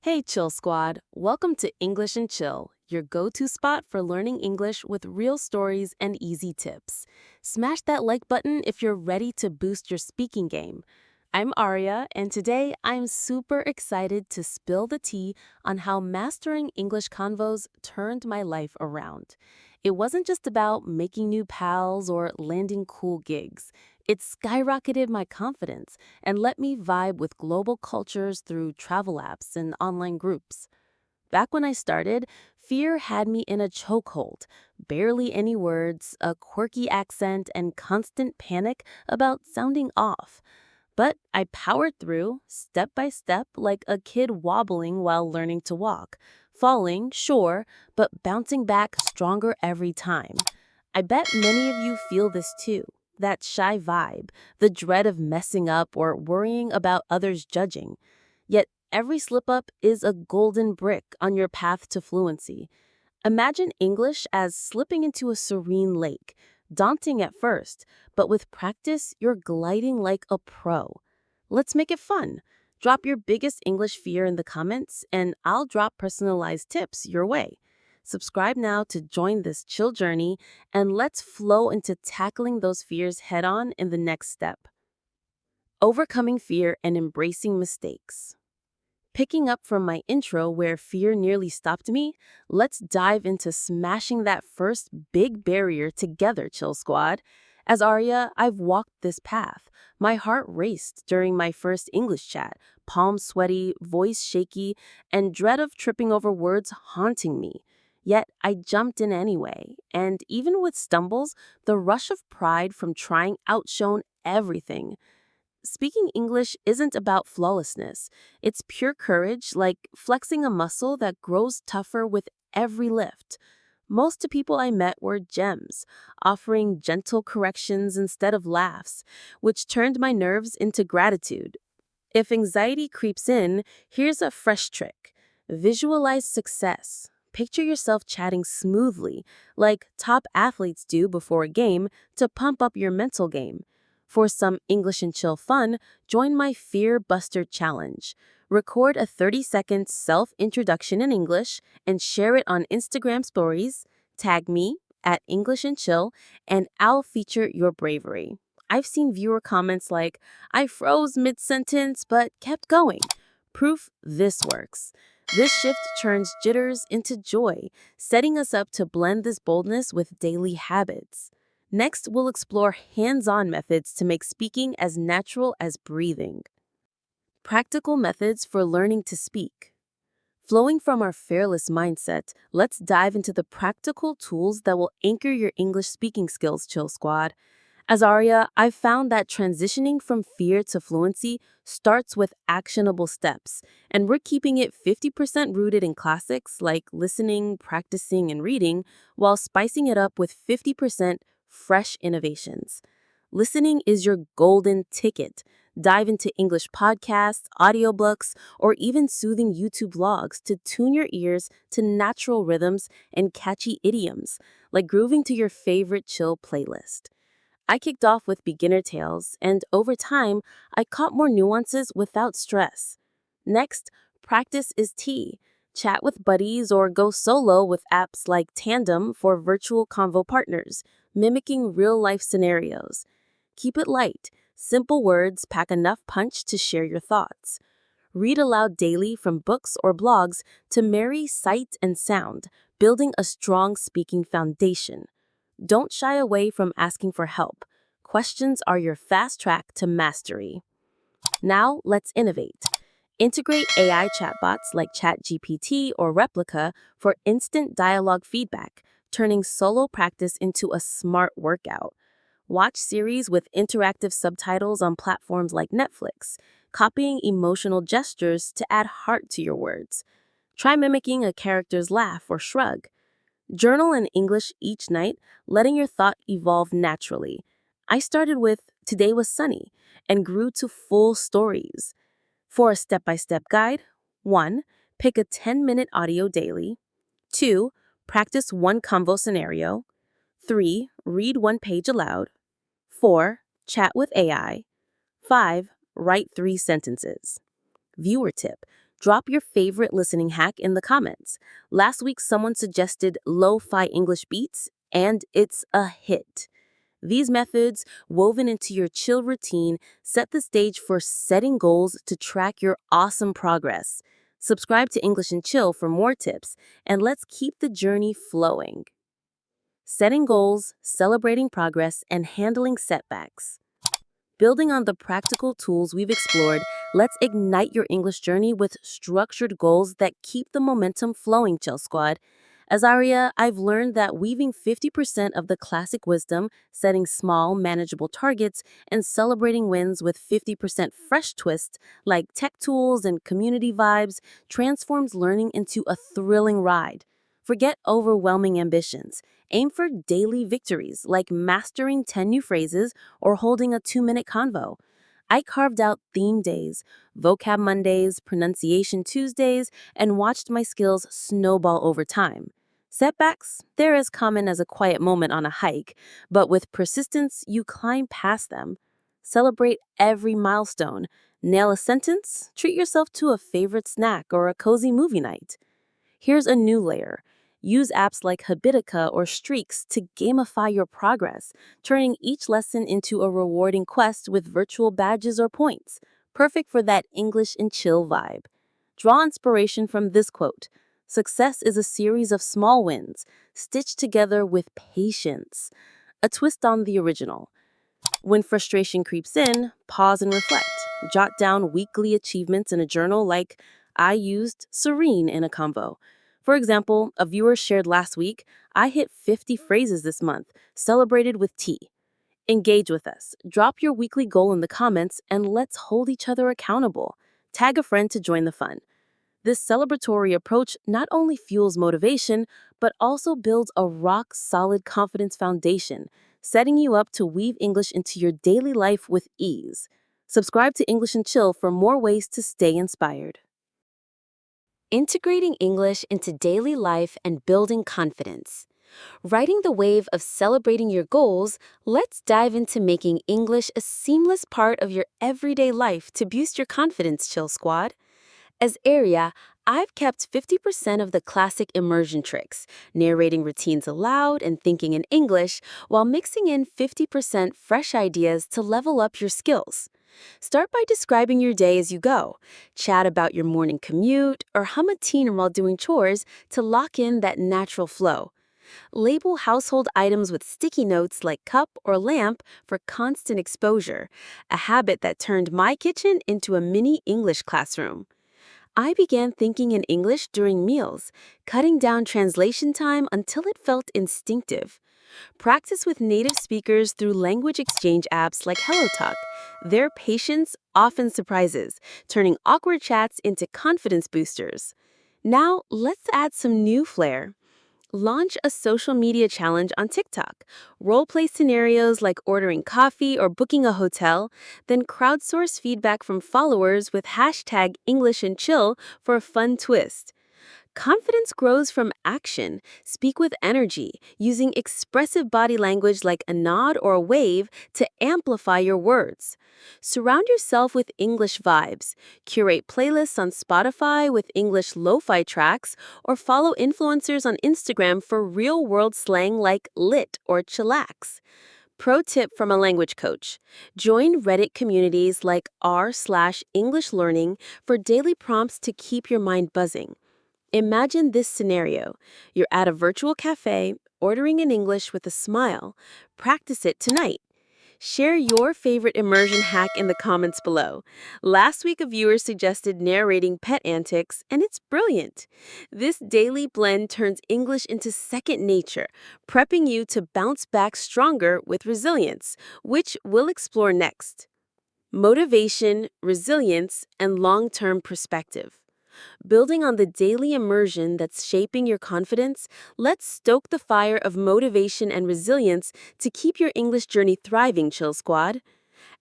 Hey, Chill Squad. Welcome to English and Chill, your go-to spot for learning English with real stories and easy tips. Smash that like button if you're ready to boost your speaking game. I'm Aria, and today I'm super excited to spill the tea on how mastering English convos turned my life around. It wasn't just about making new pals or landing cool gigs. It skyrocketed my confidence and let me vibe with global cultures through travel apps and online groups. Back when I started, fear had me in a chokehold. Barely any words, a quirky accent, and constant panic about sounding off. But I powered through, step by step, like a kid wobbling while learning to walk. Falling, sure, but bouncing back stronger every time. I bet many of you feel this too. That shy vibe, the dread of messing up or worrying about others judging. Yet every slip up is a golden brick on your path to fluency. Imagine English as slipping into a serene lake, daunting at first, but with practice, you're gliding like a pro. Let's make it fun. Drop your biggest English fear in the comments, and I'll drop personalized tips your way. Subscribe now to join this chill journey, and let's flow into tackling those fears head on in the next step. Overcoming fear and embracing mistakes. Picking up from my intro where fear nearly stopped me, let's dive into smashing that first big barrier together, Chill Squad. As Aria, I've walked this path. My heart raced during my first English chat, palms sweaty, voice shaky, and dread of tripping over words haunting me. Yet I jumped in anyway, and even with stumbles, the rush of pride from trying outshone everything. Speaking English isn't about flawlessness. It's pure courage, like flexing a muscle that grows tougher with every lift. Most of people I met were gems, offering gentle corrections instead of laughs, which turned my nerves into gratitude. If anxiety creeps in, here's a fresh trick. Visualize success. Picture yourself chatting smoothly, like top athletes do before a game, to pump up your mental game. For some English and chill fun, join my Fear Buster Challenge. Record a 30-second self-introduction in English and share it on Instagram stories. Tag me at English and Chill, and I'll feature your bravery. I've seen viewer comments like, I froze mid-sentence but kept going. Proof this works. This shift turns jitters into joy, setting us up to blend this boldness with daily habits. Next, we'll explore hands-on methods to make speaking as natural as breathing. Practical methods for learning to speak. Flowing from our fearless mindset, let's dive into the practical tools that will anchor your English speaking skills, Chill Squad. As Aria, I've found that transitioning from fear to fluency starts with actionable steps, and we're keeping it 50% rooted in classics like listening, practicing, and reading, while spicing it up with 50% fresh innovations. Listening is your golden ticket. Dive into English podcasts, audiobooks, or even soothing YouTube vlogs to tune your ears to natural rhythms and catchy idioms, like grooving to your favorite chill playlist. I kicked off with beginner tales, and over time, I caught more nuances without stress. Next, practice is tea. Chat with buddies or go solo with apps like Tandem for virtual convo partners, mimicking real-life scenarios. Keep it light. Simple words pack enough punch to share your thoughts. Read aloud daily from books or blogs to marry sight and sound, building a strong speaking foundation. Don't shy away from asking for help. Questions are your fast track to mastery. Now, let's innovate. Integrate AI chatbots like ChatGPT or Replica for instant dialogue feedback, turning solo practice into a smart workout. Watch series with interactive subtitles on platforms like Netflix, copying emotional gestures to add heart to your words. Try mimicking a character's laugh or shrug. Journal in English each night, letting your thought evolve naturally. I started with "Today was sunny" and grew to full stories. For a step-by-step guide, 1. Pick a 10-minute audio daily. 2. Practice one convo scenario. 3. Read one page aloud. 4. Chat with AI. 5. Write 3 sentences. Viewer tip: Drop your favorite listening hack in the comments. Last week, someone suggested lo-fi English beats, and it's a hit. These methods, woven into your chill routine, set the stage for setting goals to track your awesome progress. Subscribe to English and Chill for more tips, and let's keep the journey flowing. Setting goals, celebrating progress, and handling setbacks. Building on the practical tools we've explored, let's ignite your English journey with structured goals that keep the momentum flowing, Chill Squad. As Aria, I've learned that weaving 50% of the classic wisdom, setting small, manageable targets, and celebrating wins with 50% fresh twists, like tech tools and community vibes, transforms learning into a thrilling ride. Forget overwhelming ambitions. Aim for daily victories, like mastering 10 new phrases or holding a 2-minute convo. I carved out theme days, vocab Mondays, pronunciation Tuesdays, and watched my skills snowball over time. Setbacks, they're as common as a quiet moment on a hike, but with persistence, you climb past them. Celebrate every milestone. Nail a sentence, treat yourself to a favorite snack or a cozy movie night. Here's a new layer. Use apps like Habitica or Streaks to gamify your progress, turning each lesson into a rewarding quest with virtual badges or points. Perfect for that English and chill vibe. Draw inspiration from this quote: "Success is a series of small wins, stitched together with patience." A twist on the original. When frustration creeps in, pause and reflect. Jot down weekly achievements in a journal like I used serene in a convo. For example, a viewer shared last week, I hit 50 phrases this month, celebrated with tea. Engage with us. Drop your weekly goal in the comments and let's hold each other accountable. Tag a friend to join the fun. This celebratory approach not only fuels motivation, but also builds a rock-solid confidence foundation, setting you up to weave English into your daily life with ease. Subscribe to English and Chill for more ways to stay inspired. Integrating English into daily life and building confidence. Riding the wave of celebrating your goals, let's dive into making English a seamless part of your everyday life to boost your confidence, Chill Squad. As Aria, I've kept 50% of the classic immersion tricks, narrating routines aloud and thinking in English, while mixing in 50% fresh ideas to level up your skills. Start by describing your day as you go. Chat about your morning commute or hum a tune while doing chores to lock in that natural flow. Label household items with sticky notes like cup or lamp for constant exposure, a habit that turned my kitchen into a mini English classroom. I began thinking in English during meals, cutting down translation time until it felt instinctive. Practice with native speakers through language exchange apps like HelloTalk. Their patience often surprises, turning awkward chats into confidence boosters. Now, let's add some new flair. Launch a social media challenge on TikTok. Role-play scenarios like ordering coffee or booking a hotel, then crowdsource feedback from followers with hashtag English and Chill for a fun twist. Confidence grows from action. Speak with energy, using expressive body language like a nod or a wave to amplify your words. Surround yourself with English vibes. Curate playlists on Spotify with English lo-fi tracks, or follow influencers on Instagram for real-world slang like lit or chillax. Pro tip from a language coach: join Reddit communities like r/English Learning for daily prompts to keep your mind buzzing. Imagine this scenario. You're at a virtual cafe, ordering in English with a smile. Practice it tonight. Share your favorite immersion hack in the comments below. Last week, a viewer suggested narrating pet antics, and it's brilliant. This daily blend turns English into second nature, prepping you to bounce back stronger with resilience, which we'll explore next. Motivation, resilience, and long-term perspective. Building on the daily immersion that's shaping your confidence, let's stoke the fire of motivation and resilience to keep your English journey thriving, Chill Squad.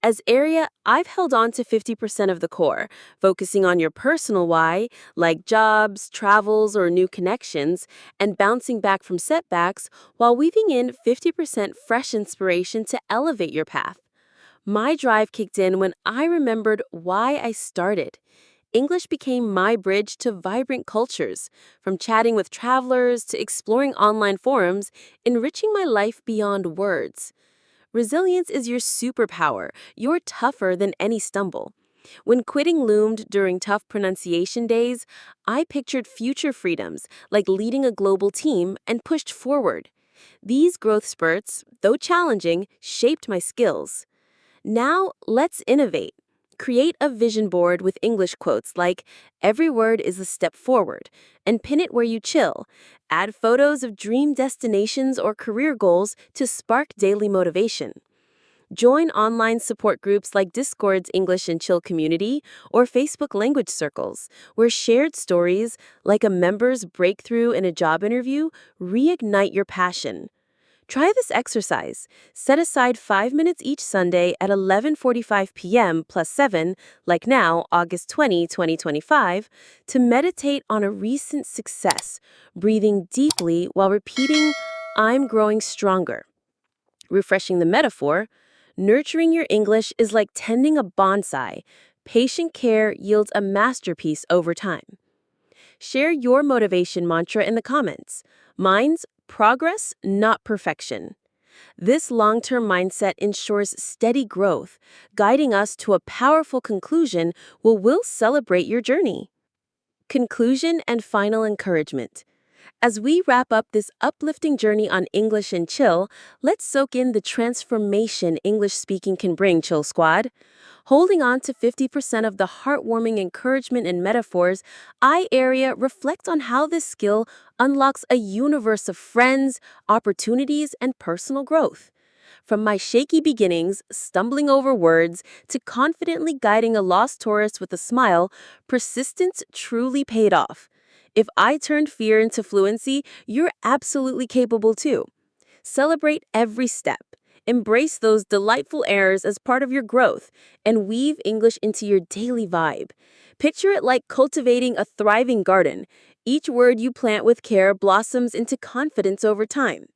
As Aria, I've held on to 50% of the core, focusing on your personal why, like jobs, travels, or new connections, and bouncing back from setbacks while weaving in 50% fresh inspiration to elevate your path. My drive kicked in when I remembered why I started. English became my bridge to vibrant cultures, from chatting with travelers to exploring online forums, enriching my life beyond words. Resilience is your superpower. You're tougher than any stumble. When quitting loomed during tough pronunciation days, I pictured future freedoms, like leading a global team, and pushed forward. These growth spurts, though challenging, shaped my skills. Now, let's innovate. Create a vision board with English quotes like, "Every word is a step forward," and pin it where you chill. Add photos of dream destinations or career goals to spark daily motivation. Join online support groups like Discord's English and Chill community or Facebook language circles, where shared stories, like a member's breakthrough in a job interview, reignite your passion. Try this exercise. Set aside 5 minutes each Sunday at 11:45 p.m. plus 7, like now, August 20, 2025, to meditate on a recent success, breathing deeply while repeating, "I'm growing stronger." Refreshing the metaphor, nurturing your English is like tending a bonsai. Patient care yields a masterpiece over time. Share your motivation mantra in the comments. Mine's progress, not perfection. This long-term mindset ensures steady growth, guiding us to a powerful conclusion where we'll celebrate your journey. Conclusion and final encouragement. As we wrap up this uplifting journey on English and Chill, let's soak in the transformation English speaking can bring, Chill Squad. Holding on to 50% of the heartwarming encouragement and metaphors, Aria reflects on how this skill unlocks a universe of friends, opportunities, and personal growth. From my shaky beginnings, stumbling over words, to confidently guiding a lost tourist with a smile, persistence truly paid off. If I turned fear into fluency, you're absolutely capable too. Celebrate every step. Embrace those delightful errors as part of your growth, and weave English into your daily vibe. Picture it like cultivating a thriving garden. Each word you plant with care blossoms into confidence over time.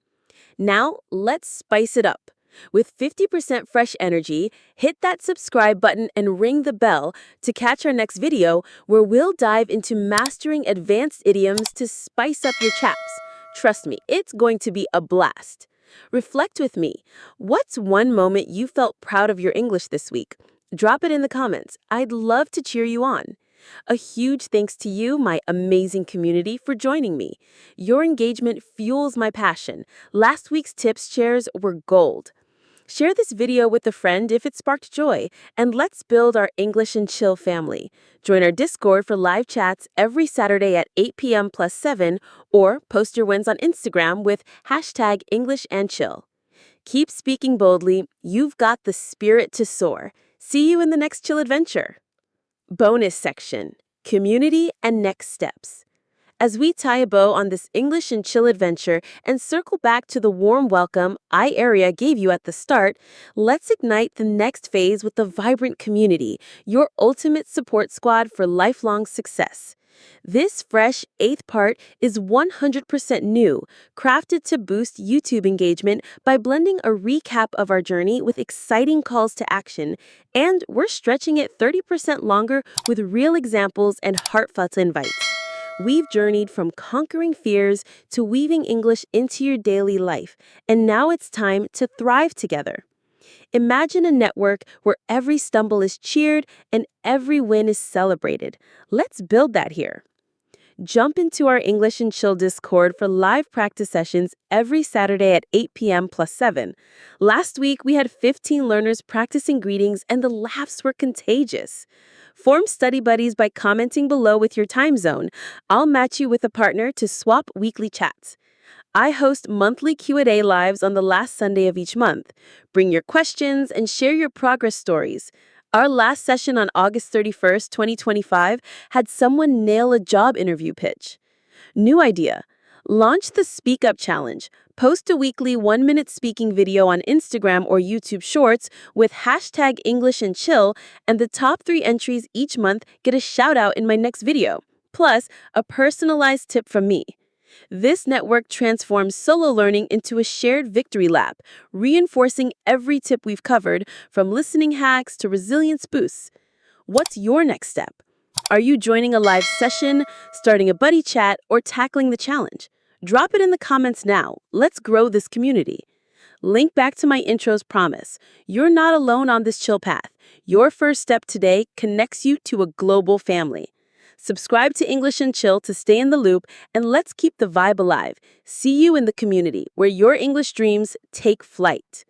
Now, let's spice it up. With 50% fresh energy, hit that subscribe button and ring the bell to catch our next video where we'll dive into mastering advanced idioms to spice up your chaps. Trust me, it's going to be a blast. Reflect with me. What's one moment you felt proud of your English this week? Drop it in the comments. I'd love to cheer you on. A huge thanks to you, my amazing community, for joining me. Your engagement fuels my passion. Last week's tips shares were gold. Share this video with a friend if it sparked joy, and let's build our English and Chill family. Join our Discord for live chats every Saturday at 8 p.m. plus 7, or post your wins on Instagram with hashtag English and Chill. Keep speaking boldly. You've got the spirit to soar. See you in the next chill adventure. Bonus section, community and next steps. As we tie a bow on this English and Chill adventure and circle back to the warm welcome Aria gave you at the start, let's ignite the next phase with the vibrant community, your ultimate support squad for lifelong success. This fresh 8th part is 100% new, crafted to boost YouTube engagement by blending a recap of our journey with exciting calls to action, and we're stretching it 30% longer with real examples and heartfelt invites. We've journeyed from conquering fears to weaving English into your daily life, and now it's time to thrive together. Imagine a network where every stumble is cheered and every win is celebrated. Let's build that here. Jump into our English and Chill Discord for live practice sessions every Saturday at 8 p.m. plus 7. Last week, we had 15 learners practicing greetings, and the laughs were contagious. Form study buddies by commenting below with your time zone. I'll match you with a partner to swap weekly chats. I host monthly Q&A lives on the last Sunday of each month. Bring your questions and share your progress stories. Our last session on August 31st, 2025, had someone nail a job interview pitch. New idea. Launch the Speak Up Challenge. Post a weekly 1-minute speaking video on Instagram or YouTube Shorts with hashtag English and Chill, and the top 3 entries each month get a shout out in my next video. Plus, a personalized tip from me. This network transforms solo learning into a shared victory lap, reinforcing every tip we've covered, from listening hacks to resilience boosts. What's your next step? Are you joining a live session, starting a buddy chat, or tackling the challenge? Drop it in the comments now. Let's grow this community. Link back to my intro's promise. You're not alone on this chill path. Your first step today connects you to a global family. Subscribe to English and Chill to stay in the loop, and let's keep the vibe alive. See you in the community where your English dreams take flight.